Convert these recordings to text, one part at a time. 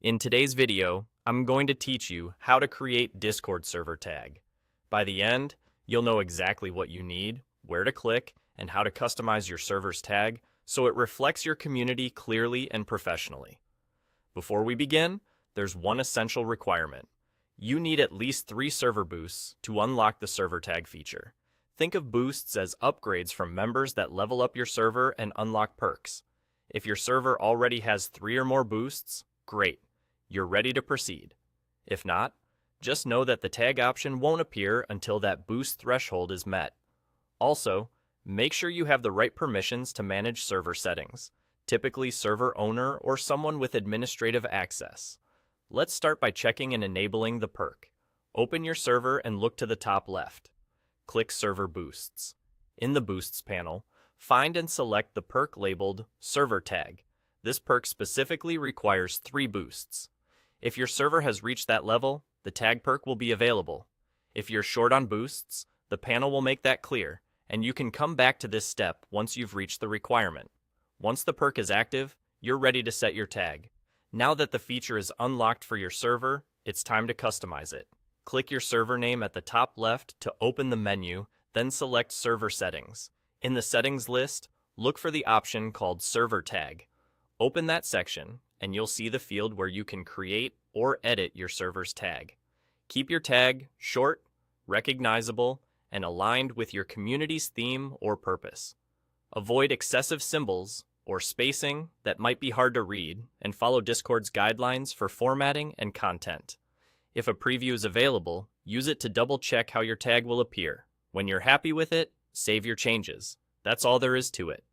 In today's video, I'm going to teach you how to create Discord server tag. By the end, you'll know exactly what you need, where to click, and how to customize your server's tag so it reflects your community clearly and professionally. Before we begin, there's one essential requirement. You need at least 3 server boosts to unlock the server tag feature. Think of boosts as upgrades from members that level up your server and unlock perks. If your server already has 3 or more boosts, great, you're ready to proceed. If not, just know that the tag option won't appear until that boost threshold is met. Also, make sure you have the right permissions to manage server settings, typically server owner or someone with administrative access. Let's start by checking and enabling the perk. Open your server and look to the top left. Click Server Boosts. In the Boosts panel, find and select the perk labeled Server Tag. This perk specifically requires 3 boosts. If your server has reached that level, the tag perk will be available. If you're short on boosts, the panel will make that clear, and you can come back to this step once you've reached the requirement. Once the perk is active, you're ready to set your tag. Now that the feature is unlocked for your server, it's time to customize it. Click your server name at the top left to open the menu, then select Server Settings. In the Settings list, look for the option called Server Tag. Open that section, and you'll see the field where you can create or edit your server's tag. Keep your tag short, recognizable, and aligned with your community's theme or purpose. Avoid excessive symbols or spacing that might be hard to read, and follow Discord's guidelines for formatting and content. If a preview is available, use it to double-check how your tag will appear. When you're happy with it, save your changes. That's all there is to it.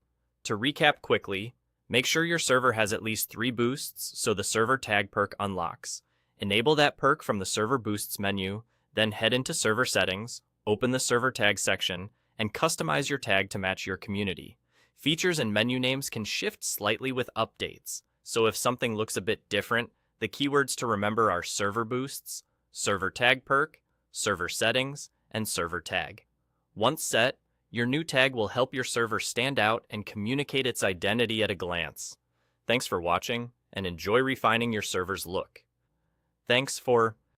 To recap quickly, make sure your server has at least 3 boosts so the server tag perk unlocks. Enable that perk from the Server Boosts menu, then head into Server Settings, open the Server Tag section, and customize your tag to match your community. Features and menu names can shift slightly with updates, so if something looks a bit different, the keywords to remember are Server Boosts, Server Tag Perk, Server Settings, and Server Tag. Once set, your new tag will help your server stand out and communicate its identity at a glance. Thanks for watching, and enjoy refining your server's look. Thanks for